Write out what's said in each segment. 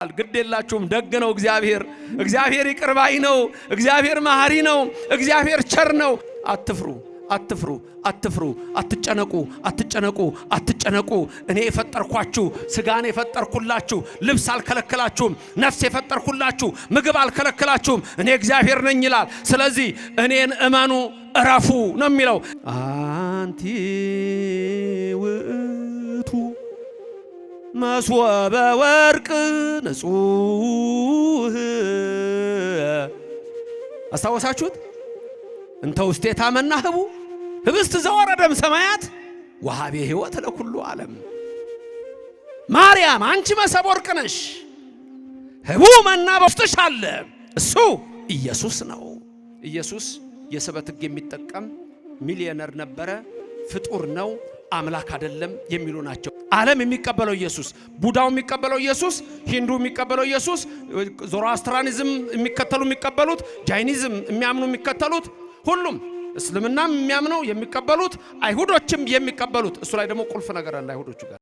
ግድ የላችሁም ደግ ነው እግዚአብሔር እግዚአብሔር ይቅር ባይ ነው እግዚአብሔር መሐሪ ነው እግዚአብሔር ቸር ነው አትፍሩ አትፍሩ አትፍሩ አትጨነቁ አትጨነቁ አትጨነቁ እኔ የፈጠርኳችሁ ስጋን የፈጠርኩላችሁ ልብስ አልከለከላችሁም ነፍስ የፈጠርኩላችሁ ምግብ አልከለከላችሁም እኔ እግዚአብሔር ነኝ ይላል ስለዚህ እኔን እመኑ እረፉ ነው የሚለው አንቲ ውእቱ መስወበ ወርቅ ንጹህ አስታወሳችሁት እንተ ውስቴታ መናህቡ ህብስት ዘወረደም ሰማያት ወሃቤ ሕይወት ለኩሉ ዓለም ማርያም አንቺ መሰብ ወርቅ ነሽ ህቡ መና በውስጥሽ አለ እሱ ኢየሱስ ነው ኢየሱስ የሰበት ሕግ የሚጠቀም ሚሊዮነር ነበረ ፍጡር ነው አምላክ አይደለም የሚሉ ናቸው ዓለም የሚቀበለው ኢየሱስ ቡዳው የሚቀበለው ኢየሱስ ሂንዱ የሚቀበለው ኢየሱስ ዞሮአስትራኒዝም የሚከተሉ የሚቀበሉት ጃይኒዝም የሚያምኑ የሚከተሉት ሁሉም እስልምናም የሚያምነው የሚቀበሉት አይሁዶችም የሚቀበሉት እሱ ላይ ደግሞ ቁልፍ ነገር አለ አይሁዶቹ ጋር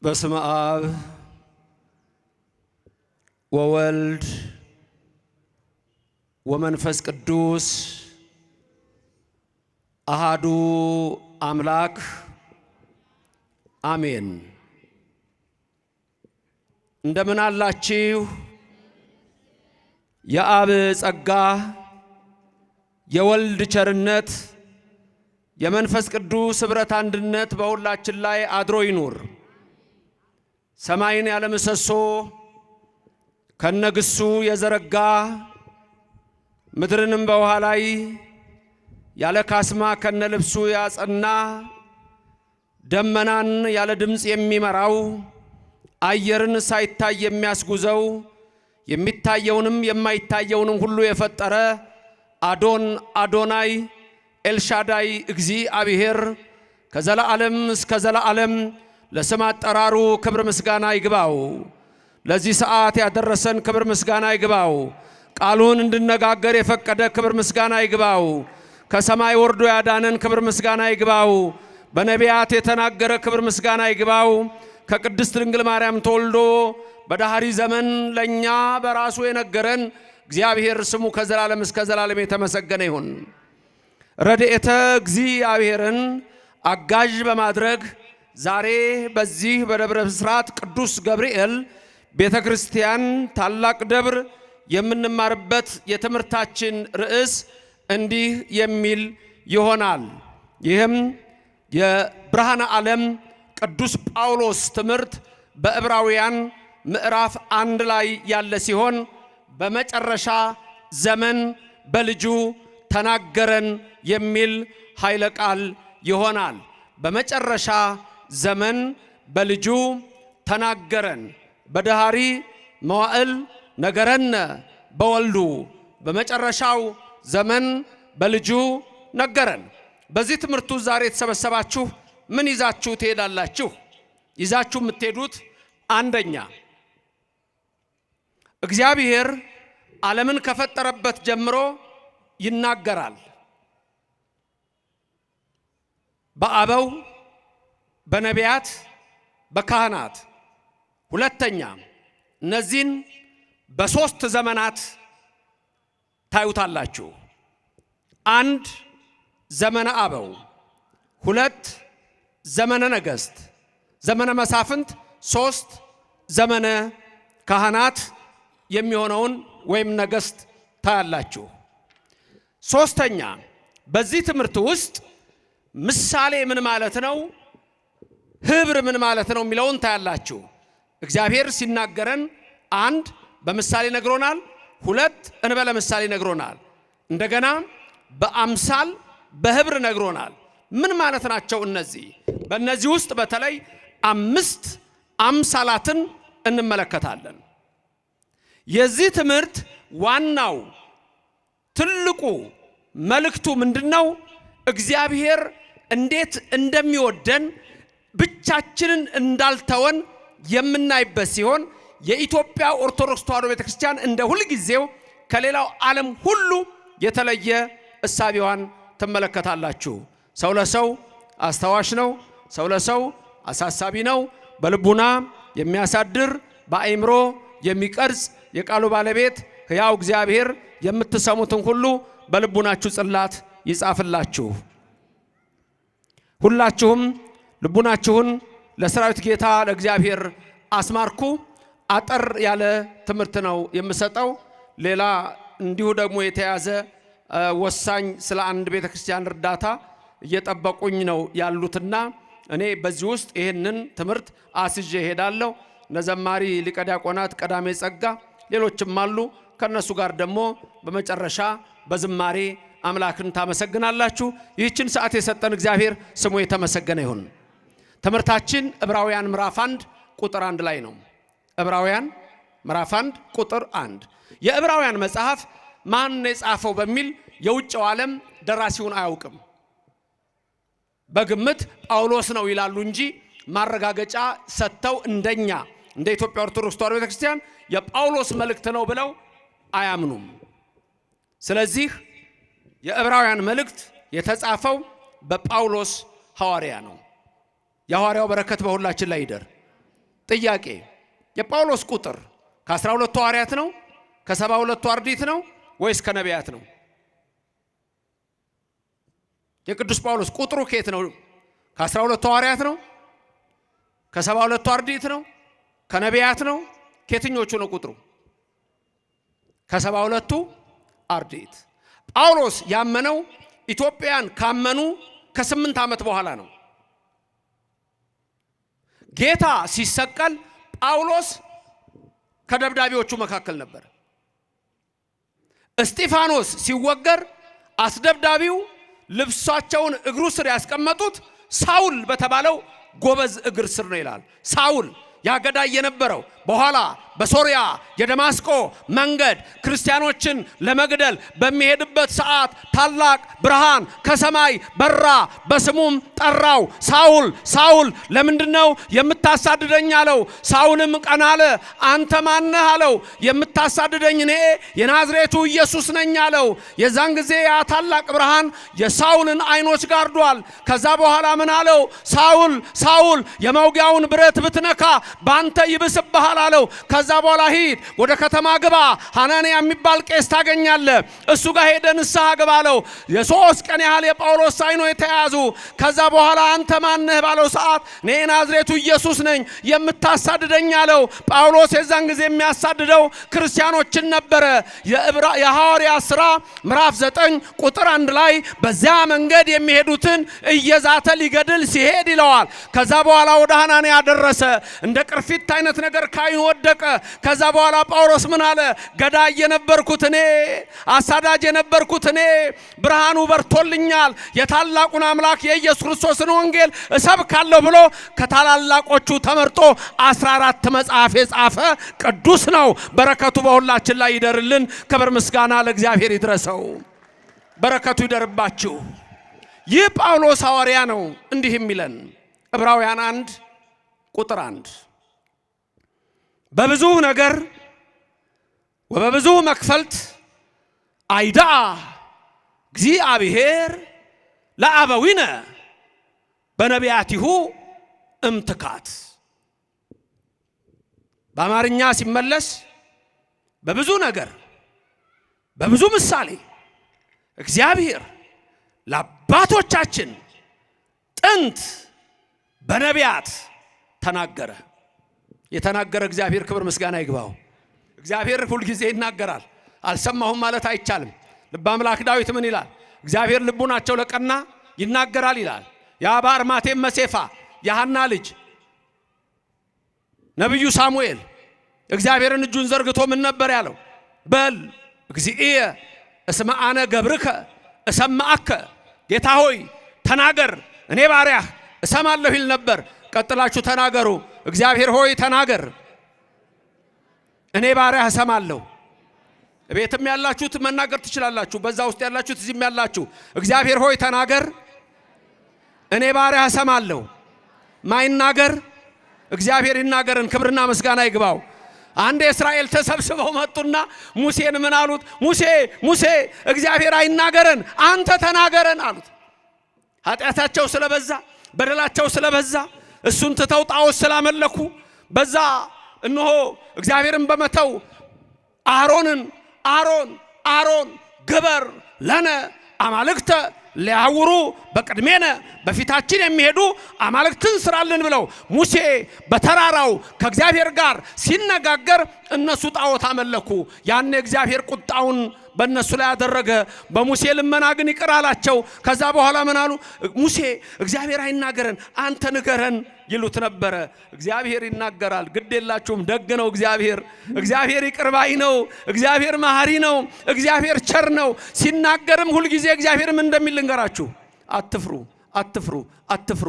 በስመ አብ ወወልድ ወመንፈስ ቅዱስ አሃዱ አምላክ አሜን። እንደምን አላችሁ? የአብ ጸጋ የወልድ ቸርነት የመንፈስ ቅዱስ ኅብረት አንድነት በሁላችን ላይ አድሮ ይኑር። ሰማይን ያለ ምሰሶ ከነግሱ የዘረጋ ምድርንም በውሃ ላይ ያለ ካስማ ከነልብሱ ያጸና ደመናን ያለ ድምጽ የሚመራው አየርን ሳይታይ የሚያስጉዘው የሚታየውንም የማይታየውንም ሁሉ የፈጠረ አዶን አዶናይ ኤልሻዳይ እግዚአብሔር ከዘላለም እስከ ዘላለም ለስም አጠራሩ ክብር ምስጋና ይግባው። ለዚህ ሰዓት ያደረሰን ክብር ምስጋና ይግባው። ቃሉን እንድነጋገር የፈቀደ ክብር ምስጋና ይግባው። ከሰማይ ወርዶ ያዳነን ክብር ምስጋና ይግባው። በነቢያት የተናገረ ክብር ምስጋና ይግባው። ከቅድስት ድንግል ማርያም ተወልዶ በዳህሪ ዘመን ለኛ በራሱ የነገረን እግዚአብሔር ስሙ ከዘላለም እስከ ዘላለም የተመሰገነ ይሁን። ረድኤተ እግዚአብሔርን አጋዥ በማድረግ ዛሬ በዚህ በደብረ ብስራት ቅዱስ ገብርኤል ቤተክርስቲያን ታላቅ ደብር የምንማርበት የትምህርታችን ርዕስ እንዲህ የሚል ይሆናል። ይህም የብርሃነ ዓለም ቅዱስ ጳውሎስ ትምህርት በዕብራውያን ምዕራፍ 1 ላይ ያለ ሲሆን በመጨረሻ ዘመን በልጁ ተናገረን የሚል ኃይለ ቃል ይሆናል። በመጨረሻ ዘመን በልጁ ተናገረን በዳህሪ መዋዕል ነገረነ በወልዱ በመጨረሻው ዘመን በልጁ ነገረን። በዚህ ትምህርቱ ዛሬ የተሰበሰባችሁ ምን ይዛችሁ ትሄዳላችሁ? ይዛችሁ የምትሄዱት አንደኛ እግዚአብሔር ዓለምን ከፈጠረበት ጀምሮ ይናገራል። በአበው በነቢያት በካህናት። ሁለተኛ እነዚህን በሶስት ዘመናት ታዩታላችሁ። አንድ ዘመነ አበው፣ ሁለት ዘመነ ነገሥት ዘመነ መሳፍንት፣ ሶስት ዘመነ ካህናት የሚሆነውን ወይም ነገሥት ታያላችሁ። ሶስተኛ በዚህ ትምህርት ውስጥ ምሳሌ ምን ማለት ነው፣ ህብር ምን ማለት ነው የሚለውን ታያላችሁ። እግዚአብሔር ሲናገረን አንድ በምሳሌ ነግሮናል፣ ሁለት እንበለ ምሳሌ ነግሮናል፣ እንደገና በአምሳል በህብር ነግሮናል። ምን ማለት ናቸው እነዚህ? በእነዚህ ውስጥ በተለይ 5 አምሳላትን እንመለከታለን። የዚህ ትምህርት ዋናው ትልቁ መልእክቱ ምንድነው? እግዚአብሔር እንዴት እንደሚወደን ብቻችንን እንዳልተወን የምናይበት ሲሆን የኢትዮጵያ ኦርቶዶክስ ተዋሕዶ ቤተክርስቲያን እንደ ሁል ጊዜው ከሌላው ዓለም ሁሉ የተለየ እሳቤዋን ትመለከታላችሁ። ሰው ለሰው አስተዋሽ ነው። ሰው ለሰው አሳሳቢ ነው። በልቡና የሚያሳድር በአእምሮ የሚቀርጽ የቃሉ ባለቤት ሕያው እግዚአብሔር የምትሰሙትን ሁሉ በልቡናችሁ ጽላት ይጻፍላችሁ። ሁላችሁም ልቡናችሁን ለሰራዊት ጌታ ለእግዚአብሔር አስማርኩ። አጠር ያለ ትምህርት ነው የምሰጠው። ሌላ እንዲሁ ደግሞ የተያዘ ወሳኝ ስለ አንድ ቤተክርስቲያን እርዳታ እየጠበቁኝ ነው ያሉትና እኔ በዚህ ውስጥ ይህንን ትምህርት አስጄ እሄዳለሁ። ነዘማሪ ሊቀ ዲያቆናት ቀዳሜ ጸጋ ሌሎችም አሉ። ከነሱ ጋር ደግሞ በመጨረሻ በዝማሬ አምላክን ታመሰግናላችሁ። ይህችን ሰዓት የሰጠን እግዚአብሔር ስሙ የተመሰገነ ይሁን። ትምህርታችን ዕብራውያን ምዕራፍ 1 ቁጥር 1 ላይ ነው። ዕብራውያን ምዕራፍ 1 ቁጥር 1 የዕብራውያን መጽሐፍ ማን የጻፈው በሚል የውጭው ዓለም ደራሲውን አያውቅም። በግምት ጳውሎስ ነው ይላሉ እንጂ ማረጋገጫ ሰጥተው እንደኛ እንደ ኢትዮጵያ ኦርቶዶክስ ተዋሕዶ ቤተክርስቲያን የጳውሎስ መልእክት ነው ብለው አያምኑም። ስለዚህ የዕብራውያን መልእክት የተጻፈው በጳውሎስ ሐዋርያ ነው። የሐዋርያው በረከት በሁላችን ላይ ይደር። ጥያቄ፣ የጳውሎስ ቁጥር ከ12 ሐዋርያት ነው? ከ72 አርድእት ነው ወይስ ከነቢያት ነው? የቅዱስ ጳውሎስ ቁጥሩ ከየት ነው? ከ12 ሐዋርያት ነው? ከ72 አርድእት ነው? ከነቢያት ነው? ከየትኞቹ ነው ቁጥሩ? ከ72 አርድእት። ጳውሎስ ያመነው ኢትዮጵያን ካመኑ ከ8 ዓመት በኋላ ነው። ጌታ ሲሰቀል ጳውሎስ ከደብዳቤዎቹ መካከል ነበር። እስጢፋኖስ ሲወገር አስደብዳቢው ልብሳቸውን እግሩ ስር ያስቀመጡት ሳውል በተባለው ጎበዝ እግር ስር ነው ይላል። ሳውል ያገዳይ የነበረው በኋላ በሶሪያ የደማስቆ መንገድ ክርስቲያኖችን ለመግደል በሚሄድበት ሰዓት ታላቅ ብርሃን ከሰማይ በራ፣ በስሙም ጠራው። ሳውል ሳውል ለምንድነው የምታሳድደኝ አለው። ሳውልም ቀና አለ። አንተ ማነህ አለው። የምታሳድደኝ እኔ የናዝሬቱ ኢየሱስ ነኝ አለው። የዛን ጊዜ ያ ታላቅ ብርሃን የሳውልን አይኖች ጋርዷል። ከዛ በኋላ ምን አለው? ሳውል ሳውል የመውጊያውን ብረት ብትነካ ባንተ ይብስብሃል አለው። ከዛ በኋላ ሂድ ወደ ከተማ ግባ፣ ሐናንያ የሚባል ቄስ ታገኛለህ፣ እሱ ጋር ሄደ ንስሐ ግባ አለው። የ3 ቀን ያህል የጳውሎስ አይኖች የተያዙ። ከዛ በኋላ አንተ ማነህ ባለው ሰዓት እኔ ናዝሬቱ ኢየሱስ ነኝ የምታሳድደኝ አለው። ጳውሎስ የዛን ጊዜ የሚያሳድደው ክርስቲያኖችን ነበረ። የሐዋርያት ሥራ ምዕራፍ 9 ቁጥር 1 ላይ በዚያ መንገድ የሚሄዱትን እየዛተ ሊገድል ሲሄድ ይለዋል። ከዛ በኋላ ወደ ሐናንያ ደረሰ። እንደ ቅርፊት አይነት ነገር ካይኑ ወደቀ። ከዛ በኋላ ጳውሎስ ምን አለ? ገዳይ የነበርኩት እኔ፣ አሳዳጅ የነበርኩት እኔ፣ ብርሃኑ በርቶልኛል፣ የታላቁን አምላክ የኢየሱስ ክርስቶስን ወንጌል እሰብካለሁ ብሎ ከታላላቆቹ ተመርጦ 14 መጽሐፍ የጻፈ ቅዱስ ነው። በረከቱ በሁላችን ላይ ይደርልን። ክብር ምስጋና ለእግዚአብሔር ይድረሰው። በረከቱ ይደርባችሁ። ይህ ጳውሎስ ሐዋርያ ነው እንዲህ የሚለን ዕብራውያን 1 ቁጥር 1 በብዙ ነገር ወበብዙ መክፈልት አይዳአ እግዚአብሔር ለአበዊነ በነቢያቲሁ እምትካት። በአማርኛ ሲመለስ በብዙ ነገር በብዙ ምሳሌ እግዚአብሔር ለአባቶቻችን ጥንት በነቢያት ተናገረ። የተናገረ እግዚአብሔር ክብር ምስጋና ይግባው። እግዚአብሔር ሁልጊዜ ይናገራል። አልሰማሁም ማለት አይቻልም። ልበ አምላክ ዳዊት ምን ይላል? እግዚአብሔር ልቡናቸው ለቀና ይናገራል ይላል። ያ በአርማቴም መሴፋ የሐና ልጅ ነቢዩ ሳሙኤል እግዚአብሔርን እጁን ዘርግቶ ምን ነበር ያለው? በል እግዚእየ እስመ አነ ገብርከ እሰማአከ፣ ጌታ ሆይ ተናገር እኔ ባሪያህ እሰማለሁ ይል ነበር። ቀጥላችሁ ተናገሩ። እግዚአብሔር ሆይ ተናገር እኔ ባሪያህ እሰማለሁ። ቤትም ያላችሁት መናገር ትችላላችሁ። በዛ ውስጥ ያላችሁት እዚህም ያላችሁ እግዚአብሔር ሆይ ተናገር እኔ ባሪያህ እሰማለሁ። ማይናገር እግዚአብሔር ይናገርን። ክብርና ምስጋና ይግባው። አንድ እስራኤል ተሰብስበው መጡና ሙሴን ምን አሉት? ሙሴ ሙሴ እግዚአብሔር አይናገረን አንተ ተናገረን አሉት። ኃጢአታቸው ስለበዛ በደላቸው ስለበዛ እሱን ትተው ጣዖት ስላመለኩ በዛ እነሆ እግዚአብሔርን በመተው አሮን ግበር ለነ አማልክተ ሊያውሩ በቅድሜነ በፊታችን የሚሄዱ አማልክትን ስራልን ብለው ሙሴ በተራራው ከእግዚአብሔር ጋር ሲነጋገር እነሱ ጣዖት አመለኩ። ያን እግዚአብሔር ቁጣውን በእነሱ ላይ ያደረገ። በሙሴ ልመና ግን ይቅር አላቸው። ከዛ በኋላ ምን አሉ? ሙሴ እግዚአብሔር አይናገረን አንተ ንገረን ይሉት ነበረ። እግዚአብሔር ይናገራል፣ ግድ የላችሁም። ደግ ነው እግዚአብሔር ይቅር ባይ ነው። እግዚአብሔር መሐሪ ነው። እግዚአብሔር ቸር ነው። ሲናገርም ሁል ጊዜ እግዚአብሔርም እንደሚል ልንገራችሁ፣ አትፍሩ፣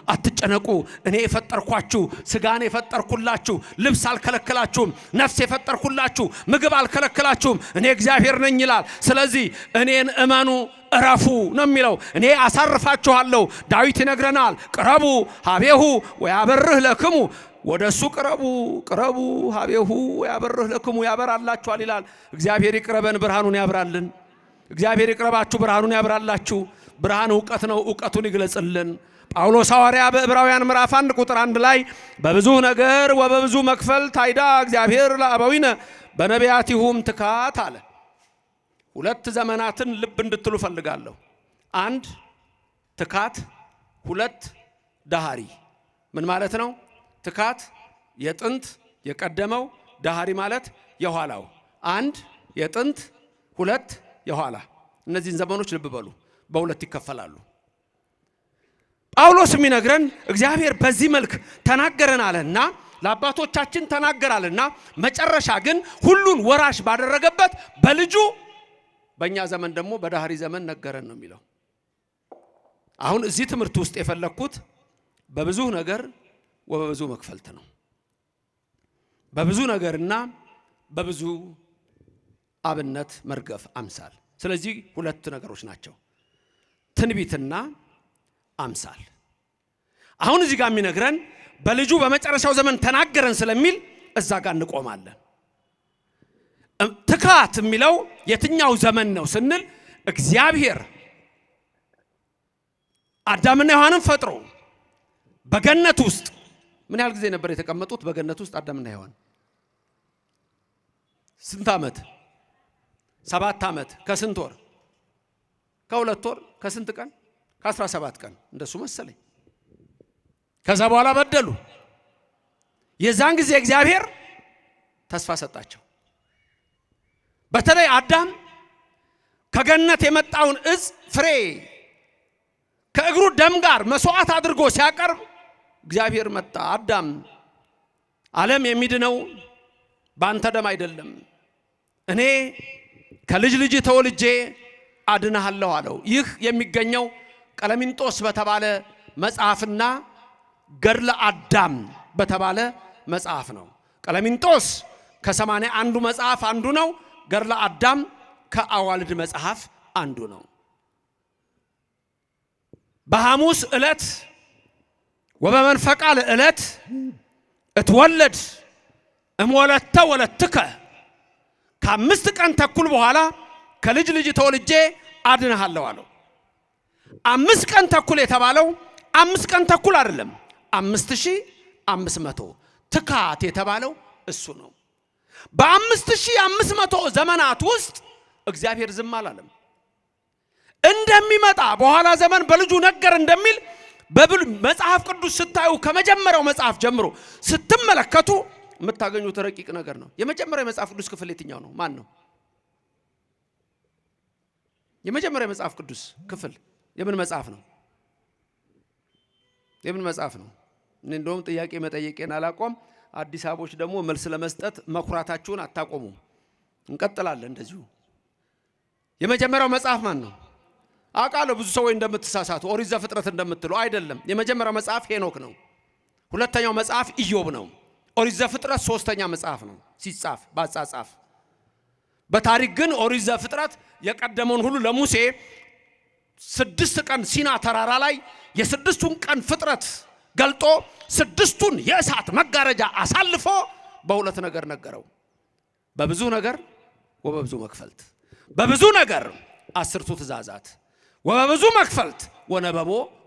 አትጨነቁ። እኔ የፈጠርኳችሁ ስጋን የፈጠርኩላችሁ፣ ልብስ አልከለከላችሁም። ነፍስ የፈጠርኩላችሁ፣ ምግብ አልከለከላችሁም። እኔ እግዚአብሔር ነኝ ይላል። ስለዚህ እኔን እመኑ እረፉ ነው የሚለው። እኔ አሳርፋችኋለሁ። ዳዊት ይነግረናል፣ ቅረቡ ሀቤሁ ወያበርህ ለክሙ፣ ወደሱ ቅረቡ ሀቤሁ ወያበርህ ለክሙ፣ ያበራላችኋል ይላል። እግዚአብሔር ይቅረበን፣ ብርሃኑን ያብራልን። እግዚአብሔር ይቅረባችሁ፣ ብርሃኑን ያብራላችሁ። ብርሃን ዕውቀት ነው፣ ዕውቀቱን ይግለጽልን። ጳውሎስ ሐዋርያ በዕብራውያን ምዕራፍ 1 ቁጥር 1 ላይ በብዙ ነገር ወበብዙ መክፈል ታይዳ እግዚአብሔር ለአበዊነ በነቢያቲሁም ትካት አለ። ሁለት ዘመናትን ልብ እንድትሉ ፈልጋለሁ። 1 ትካት፣ 2 ዳሃሪ። ምን ማለት ነው? ትካት የጥንት የቀደመው፣ ዳሃሪ ማለት የኋላው። 1 የጥንት 2 የኋላ። እነዚህን ዘመኖች ልብ በሉ፣ በሁለት ይከፈላሉ። ጳውሎስ የሚነግረን እግዚአብሔር በዚህ መልክ ተናገረን አለና ለአባቶቻችን ተናገራልና መጨረሻ ግን ሁሉን ወራሽ ባደረገበት በልጁ በእኛ ዘመን ደግሞ በዳህሪ ዘመን ነገረን ነው የሚለው። አሁን እዚህ ትምህርት ውስጥ የፈለኩት በብዙ ነገር ወበብዙ መክፈልት ነው። በብዙ ነገርና በብዙ አብነት መርገፍ አምሳል። ስለዚህ ሁለት ነገሮች ናቸው፣ ትንቢትና አምሳል። አሁን እዚህ ጋር የሚነግረን በልጁ በመጨረሻው ዘመን ተናገረን ስለሚል እዛ ጋር እንቆማለን። ትካት የሚለው የትኛው ዘመን ነው ስንል እግዚአብሔር አዳምና ሔዋንን ፈጥሮ በገነት ውስጥ ምን ያህል ጊዜ ነበር የተቀመጡት? በገነት ውስጥ አዳምና ሔዋን ስንት ዓመት? 7 ዓመት ከስንት ወር? ከ2 ወር ከስንት ቀን? ከ17 ቀን እንደሱ መሰለኝ። ከዛ በኋላ በደሉ። የዛን ጊዜ እግዚአብሔር ተስፋ ሰጣቸው። በተለይ አዳም ከገነት የመጣውን እጽ ፍሬ ከእግሩ ደም ጋር መስዋዕት አድርጎ ሲያቀርብ እግዚአብሔር መጣ። አዳም ዓለም የሚድነው ባንተ ደም አይደለም፣ እኔ ከልጅ ልጅ ተወልጄ አድነሃለሁ አለው። ይህ የሚገኘው ቀለሚንጦስ በተባለ መጽሐፍና ገድለ አዳም በተባለ መጽሐፍ ነው። ቀለሚንጦስ ከ81 መጽሐፍ አንዱ ነው። ገድለ አዳም ከአዋልድ መጽሐፍ አንዱ ነው። በሐሙስ ዕለት ወበመንፈቃ ዕለት እትወለድ እምወለተ ወለትከ፣ ከ5 ቀን ተኩል በኋላ ከልጅ ልጅ ተወልጄ አድነሃለሁ አለው። 5 ቀን ተኩል የተባለው 5 ቀን ተኩል አይደለም፣ 5500 ትካት የተባለው እሱ ነው። በ5500 ዘመናት ውስጥ እግዚአብሔር ዝም አላለም። እንደሚመጣ በኋላ ዘመን በልጁ ነገር እንደሚል መጽሐፍ ቅዱስ ስታዩ ከመጀመሪያው መጽሐፍ ጀምሮ ስትመለከቱ የምታገኙት ረቂቅ ነገር ነው። የመጀመሪያው የመጽሐፍ ቅዱስ ክፍል የትኛው ነው? ማን ነው? የመጀመሪያው የመጽሐፍ ቅዱስ ክፍል የምን መጽሐፍ ነው? የምን መጽሐፍ ነው? እኔ እንደውም ጥያቄ መጠየቄን አላቆም። አዲስ አበቦች ደግሞ መልስ ለመስጠት መኩራታችሁን አታቆሙ። እንቀጥላለን እንደዚሁ። የመጀመሪያው መጽሐፍ ማን ነው? አውቃለሁ ብዙ ሰዎች እንደምትሳሳቱ ኦሪት ዘፍጥረት እንደምትሉ አይደለም። የመጀመሪያው መጽሐፍ ሄኖክ ነው። ሁለተኛው መጽሐፍ ኢዮብ ነው። ኦሪት ዘፍጥረት 3ኛ መጽሐፍ ነው ሲጻፍ ባጻጻፍ። በታሪክ ግን ኦሪት ዘፍጥረት የቀደመውን ሁሉ ለሙሴ 6 ቀን ሲና ተራራ ላይ የ6ቱን ቀን ፍጥረት ገልጦ ስድስቱን የእሳት መጋረጃ አሳልፎ በሁለት ነገር ነገረው። በብዙ ነገር ወበብዙ መክፈልት። በብዙ ነገር አስርቱ ትእዛዛት፣ ወበብዙ መክፈልት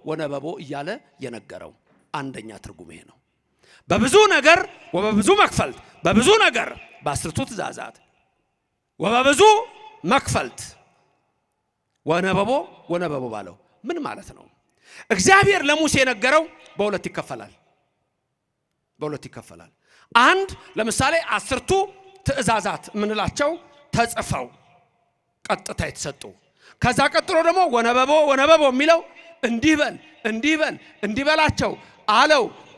ወነበቦ እያለ የነገረው አንደኛ ትርጉም ይሄ ነው። በብዙ ነገር ወበብዙ መክፈልት፣ በብዙ ነገር በአስርቱ ትእዛዛት ወበብዙ መክፈልት ወነበቦ ባለው ምን ማለት ነው? እግዚአብሔር ለሙሴ የነገረው በሁለት ይከፈላል። አንድ ለምሳሌ አስርቱ ትእዛዛት ምንላቸው ተጽፈው ቀጥታ የተሰጡ። ከዛ ቀጥሎ ደግሞ ወነበቦ የሚለው እንዲበላቸው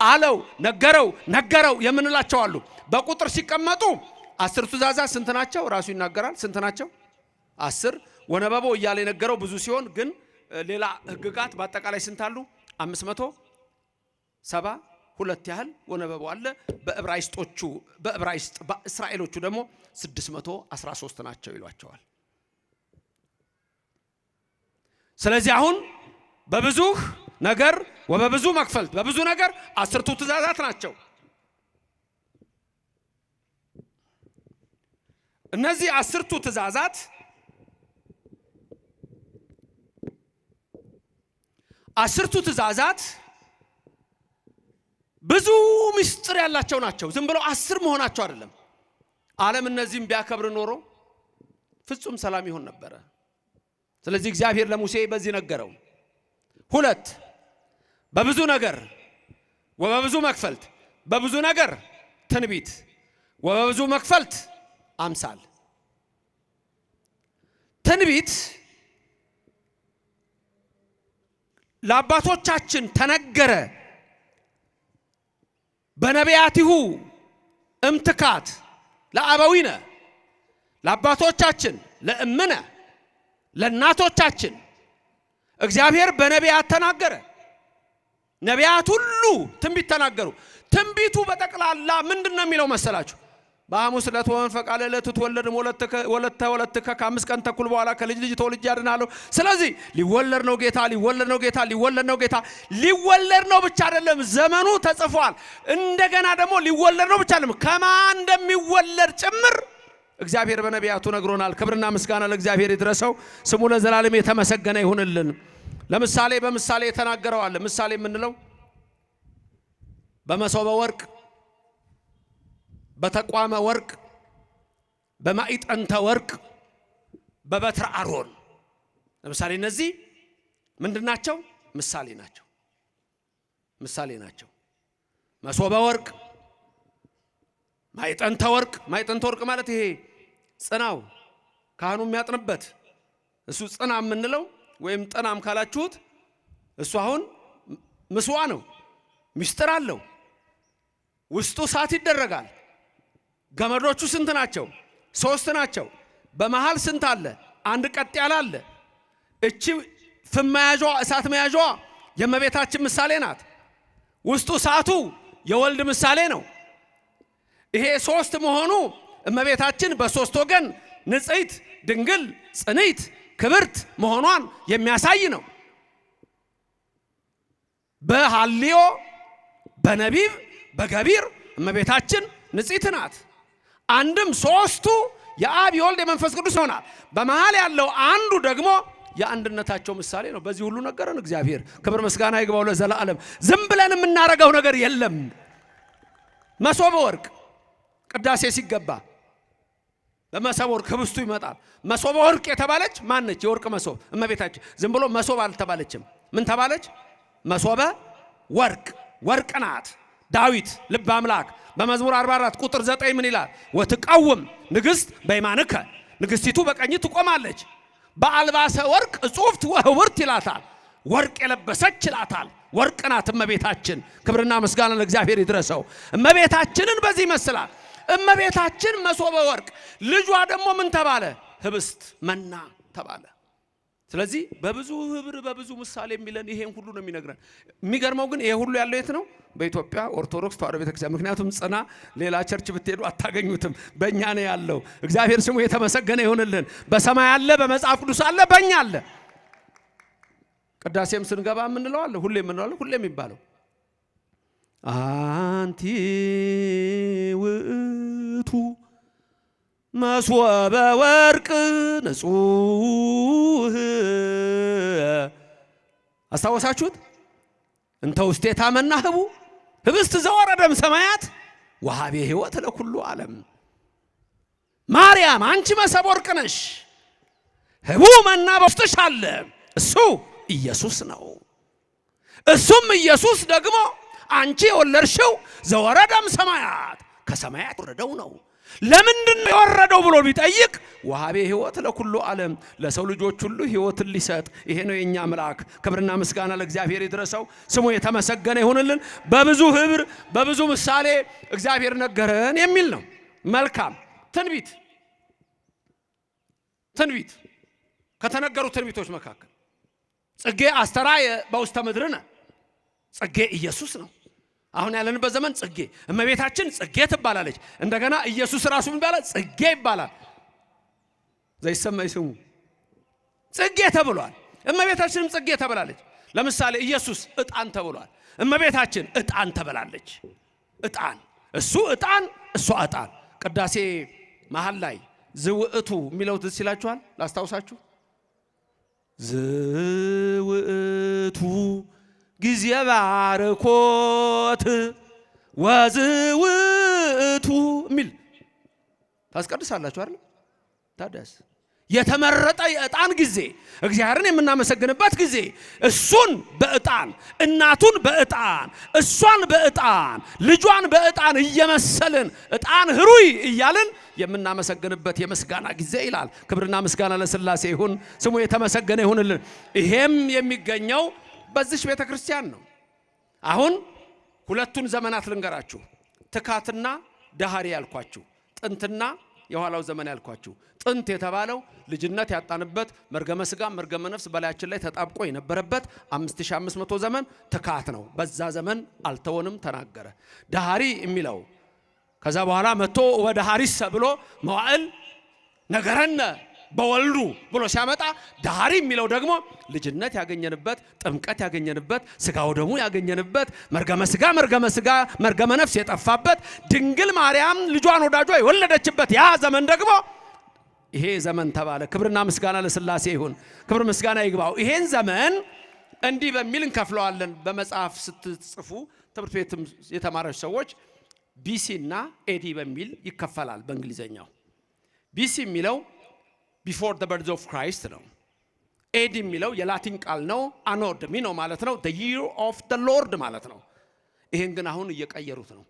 አለው ነገረው የምንላቸው አሉ። በቁጥር ሲቀመጡ አስርቱ ትእዛዛት ስንት ናቸው? ራሱ ይናገራል። ስንት ናቸው? 10። ወነበቦ እያለ የነገረው ብዙ ሲሆን ግን ሌላ ህግጋት በአጠቃላይ ስንት አሉ? 572 ያህል ወነበቦ አለ። በዕብራይስጥ በእስራኤሎቹ ደግሞ 613 ናቸው ይሏቸዋል። ስለዚህ አሁን በብዙ ነገር ወበብዙ መክፈልት፣ በብዙ ነገር አስርቱ ትእዛዛት ናቸው። እነዚህ አስርቱ ትእዛዛት ብዙ ምስጢር ያላቸው ናቸው። ዝም ብለው 10 መሆናቸው አይደለም። ዓለም እነዚህም ቢያከብር ኖሮ ፍጹም ሰላም ይሆን ነበረ። ስለዚህ እግዚአብሔር ለሙሴ በዚህ ነገረው። 2 በብዙ ነገር ወበብዙ መክፈልት፣ በብዙ ነገር ትንቢት ወበብዙ መክፈልት አምሳል። ትንቢት ለአባቶቻችን ተነገረ በነቢያቲሁ እምትካት ለአበዊነ፣ ለአባቶቻችን ለእምነ ለእናቶቻችን እግዚአብሔር በነቢያት ተናገረ። ነቢያት ሁሉ ትንቢት ተናገሩ። ትንቢቱ በጠቅላላ ምንድነው የሚለው መሰላችሁ? በሐሙስ ዕለት ወመንፈቀ ሌሊት ትወለድም ወለተ ከ5 ቀን ተኩል በኋላ ከልጅ ልጅ ተወልጄ አድናለሁ። ስለዚህ ሊወለድ ነው ጌታ። ሊወለድ ነው ብቻ አይደለም፣ ዘመኑ ተጽፏል። እንደገና ደግሞ ሊወለድ ነው ብቻ አይደለም፣ ከማን እንደሚወለድ ጭምር እግዚአብሔር በነቢያቱ ነግሮናል። ክብርና ምስጋና ለእግዚአብሔር ይድረሰው፣ ስሙ ለዘላለም የተመሰገነ ይሁንልን። ለምሳሌ በምሳሌ የተናገረው አለ። ምሳሌ የምንለው በመሶበ ወርቅ፣ በተቋመ ወርቅ፣ በማዕጠንተ ወርቅ፣ በበትረ አሮን። ለምሳሌ እነዚህ ምንድናቸው? ምሳሌ ናቸው። መሶበ ወርቅ፣ ማዕጠንተ ወርቅ ማለት ይሄ ጽናው ካህኑ የሚያጥንበት እሱ ጽና የምንለው ወይም ጥናም ካላችሁት እሱ አሁን ምስዋ ነው። ምስጢር አለው። ውስጡ እሳት ይደረጋል። ገመዶቹ ስንት ናቸው? 3 ናቸው። በመሃል ስንት አለ? አንድ ቀጥ ያለ አለ። እቺ ፍም መያዣዋ እሳት መያዣዋ የእመቤታችን ምሳሌ ናት። ውስጡ እሳቱ የወልድ ምሳሌ ነው። ይሄ 3 መሆኑ እመቤታችን በ3 ወገን ንጽሕት፣ ድንግል፣ ጽንዕት፣ ክብርት መሆኗን የሚያሳይ ነው። በሐልዮ በነቢብ በገቢር እመቤታችን ንጽሕት ናት። አንድም 3ቱ የአብ የወልድ የመንፈስ ቅዱስ ይሆናል። በመሃል ያለው አንዱ ደግሞ የአንድነታቸው ምሳሌ ነው። በዚህ ሁሉ ነገርን እግዚአብሔር ክብር ምስጋና ይግባው ለዘላለም። ዝም ብለን የምናረገው ነገር የለም። መሶበ ወርቅ ቅዳሴ ሲገባ በመሶበ ወርቅ ህብስቱ ይመጣል። መሶበ ወርቅ የተባለች ማነች? የወርቅ መሶብ እመቤታችን። ዝም ብሎ መሶብ አልተባለችም። ምን ተባለች? መሶበ ወርቅ ናት። ዳዊት ልበ አምላክ በመዝሙር 44 ቁጥር 9 ምን ይላል? ወትቀውም ንግሥት በየማንከ፣ ንግሥቲቱ በቀኝ ትቆማለች። በአልባሰ ወርቅ እጹፍት ወህውርት ይላታል። ወርቅ የለበሰች ይላታል። ወርቅ ናት እመቤታችን። ክብርና ምስጋና ለእግዚአብሔር ይድረሰው። እመቤታችንን በዚህ ይመስላል። እመቤታችን መሶበ ወርቅ፣ ልጇ ደግሞ ምን ተባለ? ህብስት መና ተባለ። ስለዚህ በብዙ ህብር በብዙ ምሳሌ የሚለን ይሄን ሁሉ ነው የሚነግረን። የሚገርመው ግን ይሄ ሁሉ ያለው የት ነው? በኢትዮጵያ ኦርቶዶክስ ተዋሕዶ ቤተክርስቲያን። ምክንያቱም ጽና ሌላ ቸርች ብትሄዱ አታገኙትም፣ በእኛ ነው ያለው። እግዚአብሔር ስሙ የተመሰገነ ይሁንልን። በሰማይ አለ፣ በመጽሐፍ ቅዱስ አለ፣ በእኛ አለ። ቅዳሴም ስንገባ የምንለው አለ፣ ሁሌ የምንለው አለ፣ ሁሌ የሚባለው አንቲ ውእቱ መሶበ ወርቅ ንጹህ አስታወሳችሁት? እንተ ውስቴታ መናህቡ ህብስት ዘወረደም ሰማያት ወሃቤ ሕይወት ለኩሉ ዓለም። ማርያም አንቺ መሰብ ወርቅ ነሽ፣ ህቡ መና በውስጥሽ አለ። እሱ ኢየሱስ ነው። እሱም ኢየሱስ ደግሞ አንቺ የወለድሽው ዘወረደም ሰማያት ከሰማያት ወረደው ነው። ለምንድን ነው የወረደው ብሎ ቢጠይቅ ወሃቤ ሕይወት ለኩሉ ዓለም ለሰው ልጆች ሁሉ ሕይወትን ሊሰጥ ይሄ ነው የኛ አምላክ። ክብርና ምስጋና ለእግዚአብሔር ይድረሰው፣ ስሙ የተመሰገነ ይሁንልን። በብዙ ህብር በብዙ ምሳሌ እግዚአብሔር ነገረን የሚል ነው። መልካም ትንቢት ከተነገሩ ትንቢቶች መካከል ጽጌ አስተራየ በውስተ ምድርነ ጽጌ ኢየሱስ ነው። አሁን ያለንበት ዘመን ጽጌ እመቤታችን ጽጌ ትባላለች። እንደገና ኢየሱስ ራሱ ይባላል ጽጌ ይባላል። ዘይሰማይ ስሙ ጽጌ ተብሏል። እመቤታችንም ጽጌ ተብላለች። ለምሳሌ ኢየሱስ ዕጣን ተብሏል። እመቤታችን ዕጣን ተብላለች። ዕጣን እሱ ዕጣን እሷ ዕጣን። ቅዳሴ መሃል ላይ ዝውእቱ የሚለው ትዝ ይላችኋል? ላስታውሳችሁ። ዝውእቱ ጊዜ ባርኮት ወዝውእቱ የሚል ታስቀድሳላችሁ አይደል? ታዲያስ የተመረጠ የዕጣን ጊዜ እግዚአብሔርን የምናመሰግንበት ጊዜ እሱን በዕጣን እናቱን በዕጣን እሷን በዕጣን ልጇን በዕጣን እየመሰልን ዕጣን ህሩይ እያልን የምናመሰግንበት የምስጋና ጊዜ ይላል። ክብርና ምስጋና ለሥላሴ ይሁን፣ ስሙ የተመሰገነ ይሁንልን። ይሄም የሚገኘው በዚህ ቤተ ክርስቲያን ነው። አሁን ሁለቱን ዘመናት ልንገራችሁ። ትካትና ዳሃሪ ያልኳችሁ፣ ጥንትና የኋላው ዘመን ያልኳችሁ። ጥንት የተባለው ልጅነት ያጣንበት መርገመ ሥጋ መርገመ ነፍስ በላያችን ላይ ተጣብቆ የነበረበት 5500 ዘመን ትካት ነው። በዛ ዘመን አልተወንም ተናገረ። ዳሃሪ የሚለው ከዛ በኋላ መጥቶ ወደ ሐሪስ ብሎ መዋዕል ነገረነ በወልዱ ብሎ ሲያመጣ ዳሃሪ የሚለው ደግሞ ልጅነት ያገኘንበት ጥምቀት ያገኘንበት ሥጋው ደሙ ያገኘንበት መርገመ ሥጋ መርገመ ነፍስ የጠፋበት ድንግል ማርያም ልጇን ወዳጇ የወለደችበት ያ ዘመን ደግሞ ይሄ ዘመን ተባለ። ክብርና ምስጋና ለሥላሴ ይሁን፣ ክብር ምስጋና ይግባው። ይሄን ዘመን እንዲህ በሚል እንከፍለዋለን። በመጽሐፍ ስትጽፉ ትምህርት ቤትም የተማረች ሰዎች ቢሲ እና ኤዲ በሚል ይከፈላል። በእንግሊዘኛው ቢሲ የሚለው ቢፎር ዘ በርዝ ኦፍ ክራይስት ነው። ኤዲ የሚለው የላቲን ቃል ነው። አኖ ዶሚኖ ማለት ነው። the year of the Lord ማለት ነው። ይሄን ግን አሁን እየቀየሩት ነው።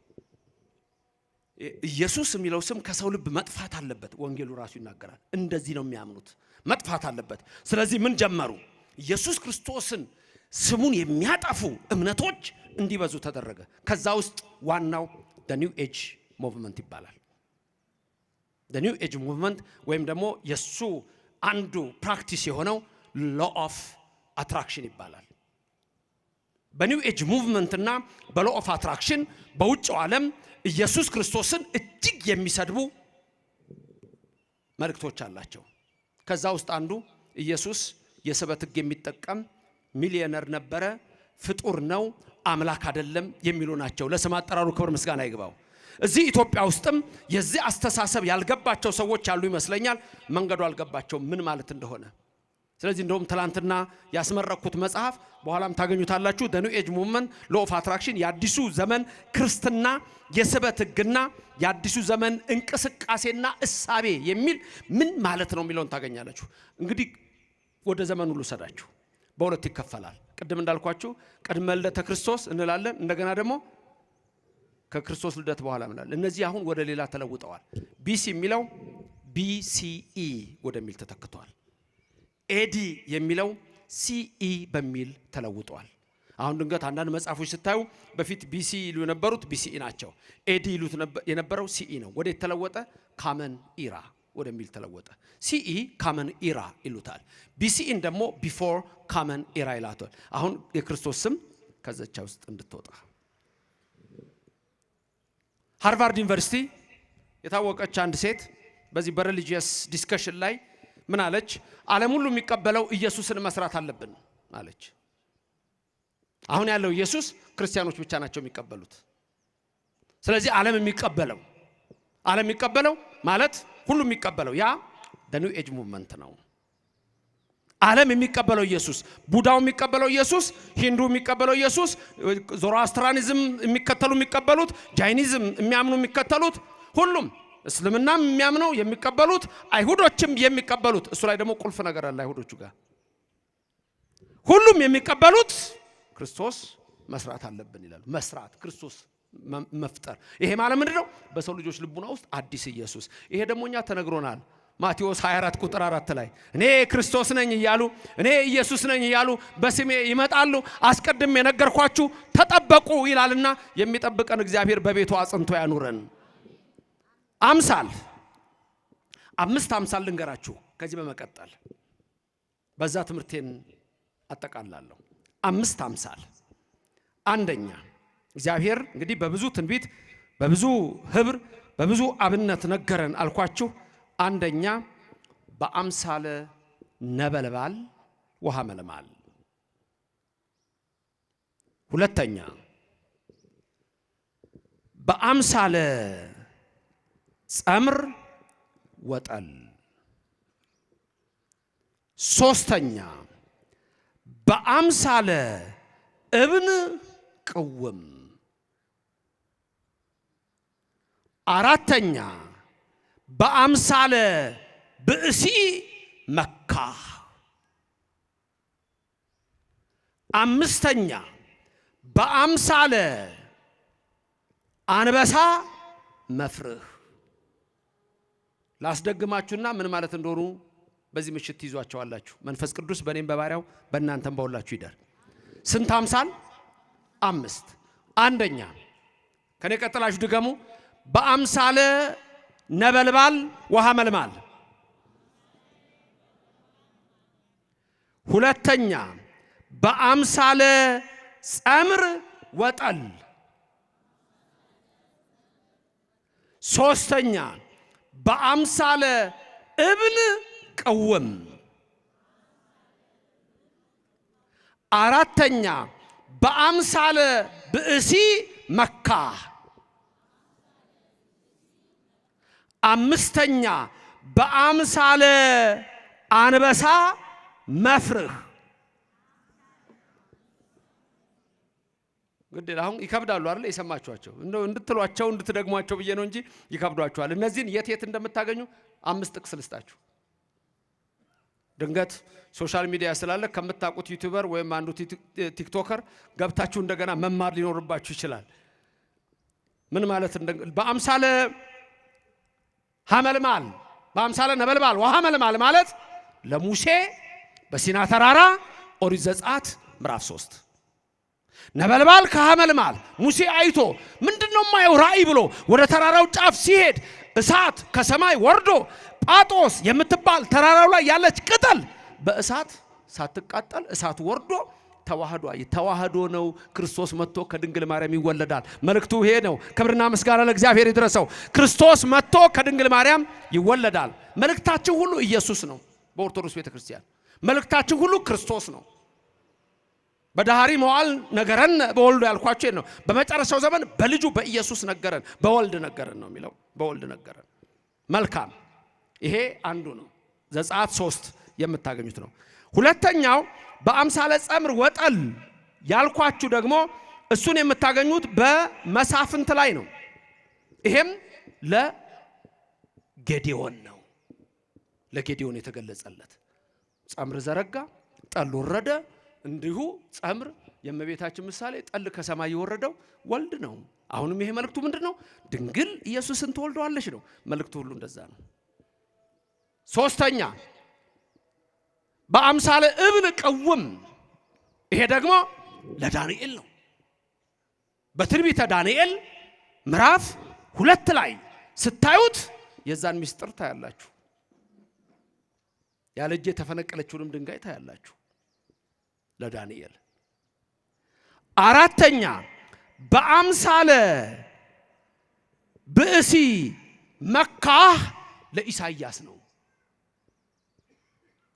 ኢየሱስ የሚለው ስም ከሰው ልብ መጥፋት አለበት። ወንጌሉ ራሱ ይናገራል። እንደዚህ ነው የሚያምኑት፣ መጥፋት አለበት። ስለዚህ ምን ጀመሩ? ኢየሱስ ክርስቶስን ስሙን የሚያጠፉ እምነቶች እንዲበዙ ተደረገ። ከዛ ውስጥ ዋናው the new age movement ይባላል። the new age movement ወይም ደግሞ የሱ አንዱ ፕራክቲስ የሆነው law of attraction ይባላል። በኒው ኤጅ ሙቭመንት እና በlaw of attraction በውጭው ዓለም ኢየሱስ ክርስቶስን እጅግ የሚሰድቡ መልእክቶች አላቸው። ከዛ ውስጥ አንዱ ኢየሱስ የስበት ሕግ የሚጠቀም ሚሊዮነር ነበረ፣ ፍጡር ነው፣ አምላክ አይደለም የሚሉ ናቸው። ለስም አጠራሩ ክብር ምስጋና ይግባው። እዚህ ኢትዮጵያ ውስጥም የዚህ አስተሳሰብ ያልገባቸው ሰዎች አሉ ይመስለኛል። መንገዱ አልገባቸው ምን ማለት እንደሆነ። ስለዚህ እንደውም ትላንትና ያስመረኩት መጽሐፍ በኋላም ታገኙታላችሁ። the new age movement law of attraction የአዲሱ ዘመን ክርስትና የስበት ሕግና የአዲሱ ዘመን እንቅስቃሴና እሳቤ የሚል ምን ማለት ነው የሚለውን ታገኛላችሁ። እንግዲህ ወደ ዘመኑ ልውሰዳችሁ። በሁለት ይከፈላል። ቅድም እንዳልኳችሁ ቅድመ ልደተ ክርስቶስ እንላለን፣ እንደገና ደግሞ ከክርስቶስ ልደት በኋላ እንላለን። እነዚህ አሁን ወደ ሌላ ተለውጠዋል። ቢሲ የሚለው ቢሲኢ ወደሚል ተተክቷል። ኤዲ የሚለው ሲኢ በሚል ተለውጧል። አሁን ድንገት አንዳንድ መጽሐፎች ስታዩ በፊት ቢሲ ይሉ የነበሩት ቢሲኢ ናቸው። ኤዲ ይሉት የነበረው ሲኢ ነው። ወደ ተለወጠ ካመን ኢራ ወደሚል ተለወጠ። ሲኢ ካመን ኢራ ይሉታል። ቢሲኢን ደግሞ ቢፎር ካመን ኢራ ይላታል። አሁን የክርስቶስ ስም ከዘቻ ውስጥ እንድትወጣ ሃርቫርድ ዩኒቨርሲቲ የታወቀች አንድ ሴት በዚህ በሪሊጂየስ ዲስከሽን ላይ ምን አለች? ዓለም ሁሉ የሚቀበለው ኢየሱስን መስራት አለብን አለች። አሁን ያለው ኢየሱስ ክርስቲያኖች ብቻ ናቸው የሚቀበሉት። ስለዚህ ዓለም የሚቀበለው ማለት ሁሉ የሚቀበለው ያ ኒው ኤጅ ሙቭመንት ነው። ዓለም የሚቀበለው ኢየሱስ፣ ቡዳው የሚቀበለው ኢየሱስ፣ ሂንዱ የሚቀበለው ኢየሱስ፣ ዞሮአስትራኒዝም የሚከተሉ የሚቀበሉት፣ ጃይኒዝም የሚያምኑ የሚከተሉት፣ ሁሉም እስልምናም የሚያምነው የሚቀበሉት፣ አይሁዶችም የሚቀበሉት። እሱ ላይ ደግሞ ቁልፍ ነገር አለ አይሁዶቹ ጋር። ሁሉም የሚቀበሉት ክርስቶስ መስራት አለብን ይላል። መስራት ክርስቶስ መፍጠር። ይሄ ማለት ምንድነው? በሰው ልጆች ልቡና ውስጥ አዲስ ኢየሱስ። ይሄ ደግሞ እኛ ተነግሮናል። ማቴዎስ 24 ቁጥር 4 ላይ እኔ ክርስቶስ ነኝ እያሉ እኔ ኢየሱስ ነኝ እያሉ በስሜ ይመጣሉ፣ አስቀድሜ የነገርኳችሁ ተጠበቁ ይላልና የሚጠብቀን እግዚአብሔር በቤቱ አጽንቶ ያኑረን። አምስት አምሳል ልንገራችሁ ከዚህ በመቀጠል በዛ ትምህርቴን አጠቃላለሁ። 5 አምሳል። አንደኛ እግዚአብሔር እንግዲህ በብዙ ትንቢት፣ በብዙ ህብር፣ በብዙ አብነት ነገረን አልኳችሁ። አንደኛ በአምሳለ ነበልባል ውሃ መልማል። ሁለተኛ በአምሳለ ጸምር ወጠል። ሶስተኛ በአምሳለ እብን ቅውም። አራተኛ በአምሳለ ብእሲ መካ። አምስተኛ በአምሳለ አንበሳ መፍርህ። ላስደግማችሁና ምን ማለት እንደሆኑ በዚህ ምሽት ትይዟቸዋላችሁ። መንፈስ ቅዱስ በእኔም በባሪያው በእናንተም በሁላችሁ ይደር። ስንት አምሳል? 5። አንደኛ ከኔ ቀጥላችሁ ድገሙ። በአምሳለ ነበልባል ውሃ መልማል። ሁለተኛ በአምሳለ ጸምር ወጠል። ሶስተኛ በአምሳለ እብን ቅውም። አራተኛ በአምሳለ ብእሲ መካ። አምስተኛ በአምሳለ አንበሳ መፍርህ። ግዴታ አሁን ይከብዳሉ አይደል? የሰማችኋቸው እንደው እንድትሏቸው እንድትደግሟቸው ብዬ ነው እንጂ ይከብዷቸዋል። እነዚህን የት እንደምታገኙ 5 ጥቅስ ልስጣችሁ። ድንገት ሶሻል ሚዲያ ስላለ ከምታውቁት ዩቲዩበር ወይም አንዱ ቲክቶከር ገብታችሁ እንደገና መማር ሊኖርባችሁ ይችላል። ምን ማለት በአምሳለ ሐመልማል በአምሳለ ነበልባል ውሃ መልማል ማለት ለሙሴ በሲና ተራራ ኦሪት ዘጸአት ምዕራፍ 3 ነበልባል ከሐመልማል ሙሴ አይቶ ምንድነው ማየው ራእይ ብሎ ወደ ተራራው ጫፍ ሲሄድ እሳት ከሰማይ ወርዶ ጳጦስ የምትባል ተራራው ላይ ያለች ቅጠል በእሳት ሳትቃጠል እሳት ወርዶ ተዋህዶ ነው። ክርስቶስ መጥቶ ከድንግል ማርያም ይወለዳል። መልእክቱ ይሄ ነው። ክብርና ምስጋና ለእግዚአብሔር ይድረሰው። ክርስቶስ መጥቶ ከድንግል ማርያም ይወለዳል። መልእክታችን ሁሉ ኢየሱስ ነው። በኦርቶዶክስ ቤተክርስቲያን መልእክታችን ሁሉ ክርስቶስ ነው። በዳህሪ መዋል ነገረን በወልዱ ያልኳችሁ ነው። በመጨረሻው ዘመን በልጁ በኢየሱስ ነገረን፣ በወልድ ነገረን ነው የሚለው። በወልድ ነገረን። መልካም፣ ይሄ አንዱ ነው። ዘጸአት 3 የምታገኙት ነው። ሁለተኛው በአምሳለ ጸምር ወጠል ያልኳችሁ ደግሞ እሱን የምታገኙት በመሳፍንት ላይ ነው። ይሄም ለጌዴዎን ነው። ለጌዴዎን የተገለጸለት ጸምር ዘረጋ፣ ጠል ወረደ። እንዲሁ ጸምር የእመቤታችን ምሳሌ፣ ጠል ከሰማይ የወረደው ወልድ ነው። አሁንም ይሄ መልእክቱ ምንድነው? ድንግል ኢየሱስን ትወልደዋለች ነው። መልእክቱ ሁሉ እንደዛ ነው። ሶስተኛ በአምሳለ እብን ቅውም፣ ይሄ ደግሞ ለዳንኤል ነው። በትንቢተ ዳንኤል ምዕራፍ 2 ላይ ስታዩት የዛን ምስጢር ታያላችሁ። ያለ እጅ የተፈነቀለችውንም ድንጋይ ታያላችሁ ለዳንኤል። አራተኛ በአምሳለ ብእሲ መካ ለኢሳይያስ ነው።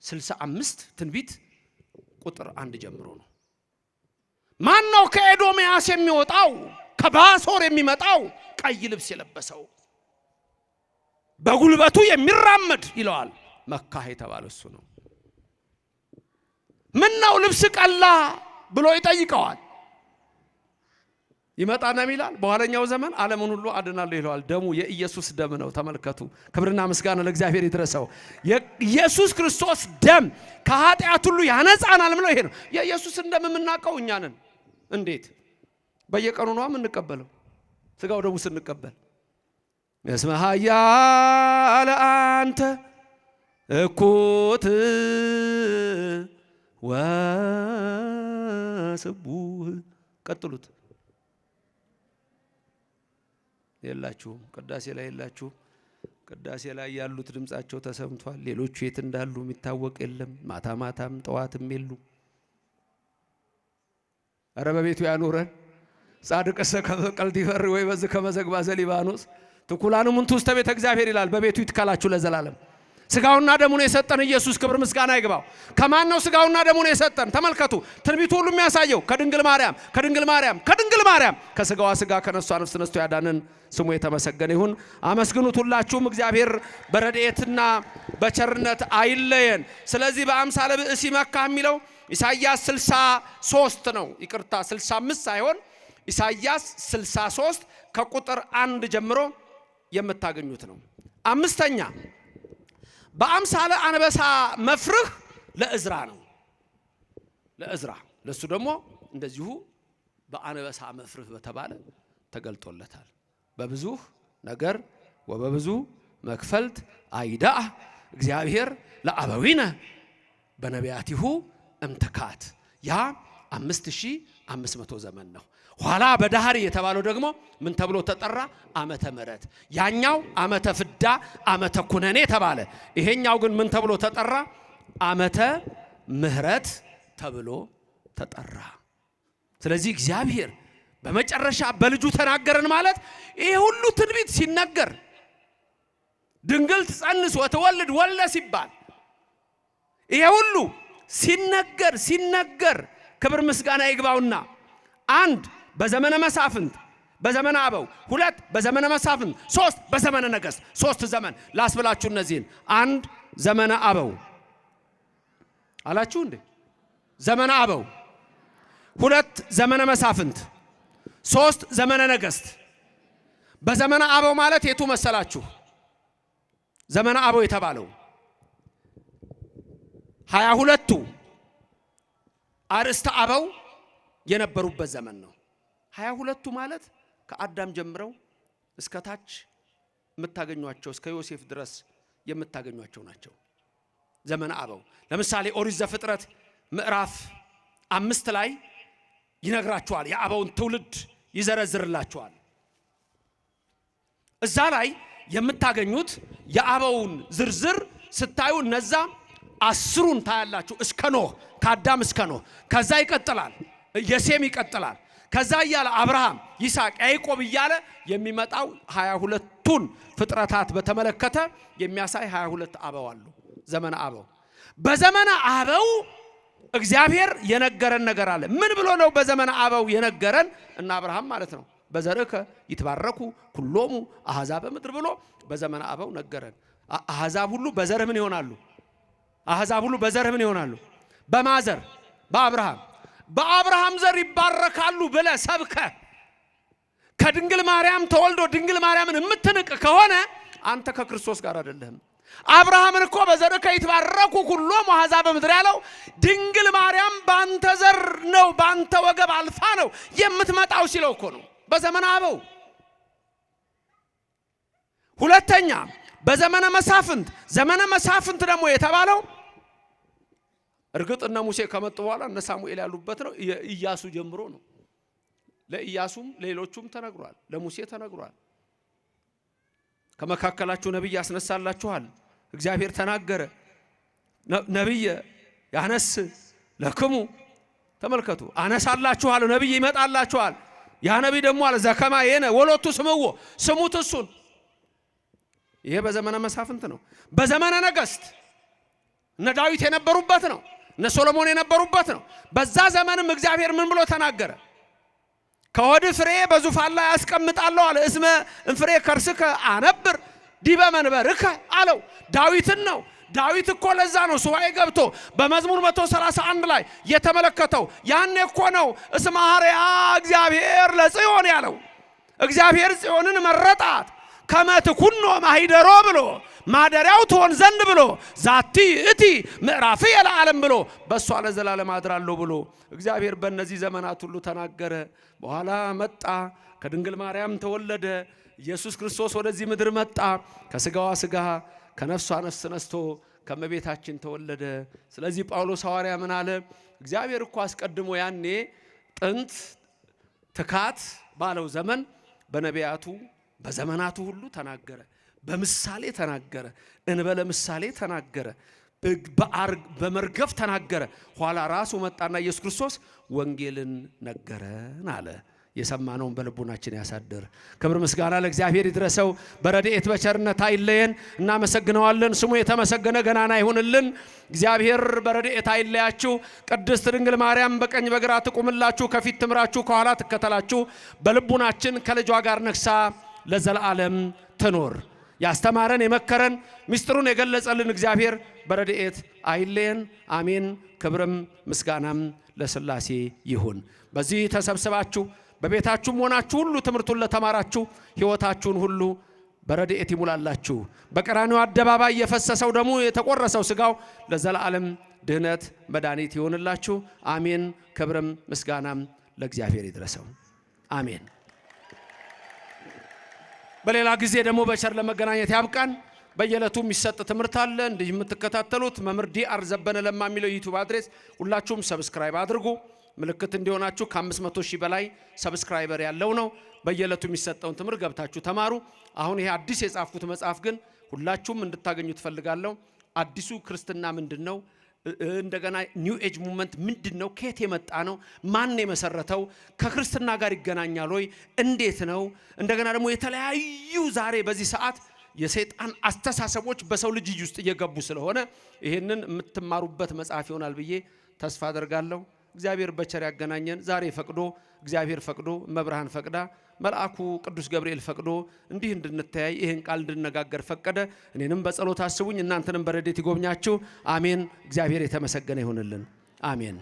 65 ትንቢት ቁጥር 1 ጀምሮ ነው። ማን ነው ከኤዶምያስ የሚወጣው ከባሶር የሚመጣው ቀይ ልብስ የለበሰው በጉልበቱ የሚራመድ ይለዋል። መካህ የተባለው እሱ ነው። ምን ነው ልብስ ቀላ ብሎ ይጠይቀዋል። ይመጣና ይላል በኋለኛው ዘመን ዓለምን ሁሉ አድናለሁ ይለዋል። ደሙ የኢየሱስ ደም ነው። ተመልከቱ። ክብርና ምስጋና ለእግዚአብሔር ይድረሰው። የኢየሱስ ክርስቶስ ደም ከኃጢአት ሁሉ ያነጻናል ብሎ ይሄ ነው። የኢየሱስን ደም የምናውቀው እኛ ነን። እንዴት? በየቀኑ ነው የምንቀበለው። ስጋው ደሙ ስንቀበል እስመ ኃያል አንተ እኩት ወስቡህ። ቀጥሉት። የላችሁም ቅዳሴ ላይ የላችሁም። ቅዳሴ ላይ ያሉት ድምጻቸው ተሰምቷል። ሌሎቹ የት እንዳሉ የሚታወቅ የለም። ማታ ማታም ጠዋትም የሉ። አረ በቤቱ ያኖረን። ጻድቅሰ ከቀልት ይፈር ወይ በዝ ከመዘግባ ዘሊባኖስ ትኩላኑ ምንቱ ውስተ ቤተ እግዚአብሔር ይላል። በቤቱ ይትካላችሁ ለዘላለም። ስጋውና ደሙን የሰጠን ኢየሱስ ክብር ምስጋና ይግባው። ከማን ነው ስጋውና ደሙን የሰጠን? ተመልከቱ። ትንቢቱ ሁሉ የሚያሳየው ከድንግል ማርያም ከስጋዋ ስጋ ከነሷ ነፍስ ነስቶ ያዳነን ስሙ የተመሰገነ ይሁን። አመስግኑት ሁላችሁም። እግዚአብሔር በረድኤትና በቸርነት አይለየን። ስለዚህ በአምሳለ ብእሲ መካህ የሚለው ኢሳይያስ 63 ነው። ይቅርታ 65 ሳይሆን ኢሳይያስ 63 ከቁጥር 1 ጀምሮ የምታገኙት ነው። አምስተኛ በአምሳለ አንበሳ መፍርህ ለእዝራ ነው። ለእዝራ ለሱ ደግሞ እንደዚሁ በአንበሳ መፍርህ በተባለ ተገልጦለታል። በብዙ ነገር ወበብዙ መክፈልት አይዳእ እግዚአብሔር ለአበዊነ በነቢያቲሁ እምትካት። ያ 5500 ዘመን ነው። ኋላ በዳህሪ የተባለው ደግሞ ምን ተብሎ ተጠራ? ዓመተ ምሕረት። ያኛው ዓመተ ፍዳ ዓመተ ኩነኔ ተባለ። ይሄኛው ግን ምን ተብሎ ተጠራ? ዓመተ ምሕረት ተብሎ ተጠራ። ስለዚህ እግዚአብሔር በመጨረሻ በልጁ ተናገረን ማለት ይሄ ሁሉ ትንቢት ሲነገር ድንግል ትጸንስ ወትወልድ ወልደ ሲባል ይሄ ሁሉ ሲነገር ክብር ምስጋና ይግባውና አንድ በዘመነ መሳፍንት በዘመነ አበው፣ ሁለት በዘመነ መሳፍንት፣ ሶስት በዘመነ ነገሥት። ሶስት ዘመን ላስብላችሁ እነዚህን። አንድ ዘመነ አበው አላችሁ እንዴ? ዘመነ አበው፣ ሁለት ዘመነ መሳፍንት፣ ሶስት ዘመነ ነገሥት። በዘመነ አበው ማለት የቱ መሰላችሁ? ዘመነ አበው የተባለው 22ቱ አርእስተ አበው የነበሩበት ዘመን ነው። 22ቱ ማለት ከአዳም ጀምረው እስከ ታች የምታገኟቸው እስከ ዮሴፍ ድረስ የምታገኟቸው ናቸው። ዘመነ አበው ለምሳሌ ኦሪት ዘፍጥረት ምዕራፍ 5 ላይ ይነግራቸዋል። የአበውን ትውልድ ይዘረዝርላቸዋል። እዛ ላይ የምታገኙት የአበውን ዝርዝር ስታዩ እነዛ 10ሩን ታያላችሁ። እስከ ኖህ፣ ከአዳም እስከ ኖህ። ከዛ ይቀጥላል፣ የሴም ይቀጥላል። ከዛ እያለ አብርሃም፣ ይስሐቅ፣ ያዕቆብ እያለ የሚመጣው 22ቱን ፍጥረታት በተመለከተ የሚያሳይ 22 አበው አሉ። ዘመነ አበው። በዘመነ አበው እግዚአብሔር የነገረን ነገር አለ። ምን ብሎ ነው በዘመነ አበው የነገረን? እና አብርሃም ማለት ነው በዘርከ ይትባረኩ ኩሎሙ አሕዛበ ምድር ብሎ በዘመነ አበው ነገረን። አሕዛብ ሁሉ በዘርህ ምን ይሆናሉ? አሕዛብ ሁሉ በዘርህ ምን ይሆናሉ? በማዘር በአብርሃም ዘር ይባረካሉ ብለ ሰብከ ከድንግል ማርያም ተወልዶ ድንግል ማርያምን የምትንቅ ከሆነ አንተ ከክርስቶስ ጋር አይደለህም። አብርሃምን እኮ በዘርከ ይትባረኩ ኩሎሙ አሕዛበ ምድር ያለው ድንግል ማርያም ባንተ ዘር ነው፣ ባንተ ወገብ አልፋ ነው የምትመጣው ሲለው እኮ ነው በዘመነ አበው። ሁለተኛ በዘመነ መሳፍንት። ዘመነ መሳፍንት ደግሞ የተባለው እርግጥ እነ ሙሴ ከመጡ በኋላ እነ ሳሙኤል ያሉበት ነው። ኢያሱ ጀምሮ ነው። ለኢያሱም ሌሎቹም ተነግሯል፣ ለሙሴ ተነግሯል። ከመካከላችሁ ነብይ ያስነሳላችኋል እግዚአብሔር ተናገረ። ነብይ ያነስ ለክሙ ተመልከቱ፣ አነሳላችኋል፣ ነብይ ይመጣላችኋል። ያ ነብይ ደግሞ አለ ዘከማ የነ ወሎቱ ስምዎ፣ ስሙት እሱን። ይሄ በዘመነ መሳፍንት ነው። በዘመነ ነገሥት እነ ዳዊት የነበሩበት ነው። እነ ሶሎሞን የነበሩበት ነው። በዛ ዘመንም እግዚአብሔር ምን ብሎ ተናገረ? ከሆድ ፍሬ በዙፋን ላይ አስቀምጣለሁ አለ። እስመ እንፍሬ ከርስከ አነብር ዲበ መንበርከ አለው። ዳዊትን ነው። ዳዊት እኮ ለዛ ነው ሱባኤ ገብቶ በመዝሙር 131 ላይ የተመለከተው። ያኔ እኮ ነው እስመ ሐረያ እግዚአብሔር ለጽዮን ያለው። እግዚአብሔር ጽዮንን መረጣት ከመትኩኖ ማሂደሮ ብሎ ማደሪያው ትሆን ዘንድ ብሎ ዛቲ እቲ ምዕራፍ የለዓለም ብሎ በእሷ ለዘላለም አድራለሁ ብሎ እግዚአብሔር በእነዚህ ዘመናት ሁሉ ተናገረ። በኋላ መጣ፣ ከድንግል ማርያም ተወለደ። ኢየሱስ ክርስቶስ ወደዚህ ምድር መጣ። ከስጋዋ ስጋ ከነፍሷ ነፍስ ነስቶ ከመቤታችን ተወለደ። ስለዚህ ጳውሎስ ሐዋርያ ምን አለ? እግዚአብሔር እኮ አስቀድሞ ያኔ ጥንት ትካት ባለው ዘመን በነቢያቱ በዘመናቱ ሁሉ ተናገረ። በምሳሌ ተናገረ፣ እንበለ ምሳሌ ተናገረ፣ በመርገፍ ተናገረ። ኋላ ራሱ መጣና ኢየሱስ ክርስቶስ ወንጌልን ነገረን አለ። የሰማነውን በልቡናችን ያሳድር። ክብር ምስጋና ለእግዚአብሔር ይድረሰው። በረድኤት በቸርነት አይለየን። እናመሰግነዋለን። ስሙ የተመሰገነ ገናና ይሁንልን። እግዚአብሔር በረድኤት አይለያችሁ። ቅድስት ድንግል ማርያም በቀኝ በግራ ትቁምላችሁ፣ ከፊት ትምራችሁ፣ ከኋላ ትከተላችሁ። በልቡናችን ከልጇ ጋር ነግሳ ለዘላለም ትኖር። ያስተማረን የመከረን ምስጢሩን የገለጸልን እግዚአብሔር በረድኤት አይለየን። አሜን። ክብርም ምስጋናም ለሥላሴ ይሁን። በዚህ ተሰብስባችሁ በቤታችሁም ሆናችሁ ሁሉ ትምህርቱን ለተማራችሁ ሕይወታችሁን ሁሉ በረድኤት ይሙላላችሁ። በቀራንዮ አደባባይ የፈሰሰው ደሙ የተቆረሰው ሥጋው ለዘላለም ድህነት መድኃኒት ይሆንላችሁ። አሜን። ክብርም ምስጋናም ለእግዚአብሔር ይድረሰው። አሜን። በሌላ ጊዜ ደግሞ በቸር ለመገናኘት ያብቃን። በየዕለቱ የሚሰጥ ትምህርት አለ። እንዲህ የምትከታተሉት መምህር ዲአር ዘበነ ለማ የሚለው ዩቲዩብ አድሬስ ሁላችሁም ሰብስክራይብ አድርጉ። ምልክት እንዲሆናችሁ ከ500,000 በላይ ሰብስክራይበር ያለው ነው። በየዕለቱ የሚሰጠውን ትምህርት ገብታችሁ ተማሩ። አሁን ይሄ አዲስ የጻፍኩት መጽሐፍ ግን ሁላችሁም እንድታገኙ ትፈልጋለሁ። አዲሱ ክርስትና ምንድነው? እንደገና ኒው ኤጅ ሙቭመንት ምንድነው? ከየት የመጣ ነው? ማን የመሰረተው? ከክርስትና ጋር ይገናኛል ወይ? እንዴት ነው? እንደገና ደግሞ የተለያዩ ዛሬ በዚህ ሰዓት የሰይጣን አስተሳሰቦች በሰው ልጅ ውስጥ እየገቡ ስለሆነ ይሄንን የምትማሩበት መጽሐፍ ይሆናል ብዬ ተስፋ አደርጋለሁ። እግዚአብሔር በቸር ያገናኘን። ዛሬ ፈቅዶ እግዚአብሔር ፈቅዶ መብርሃን ፈቅዳ መልአኩ ቅዱስ ገብርኤል ፈቅዶ እንዲህ እንድንተያይ ይህን ቃል እንድነጋገር ፈቀደ። እኔንም በጸሎት አስቡኝ፣ እናንተንም በረድኤት ይጎብኛችሁ። አሜን። እግዚአብሔር የተመሰገነ ይሁንልን። አሜን።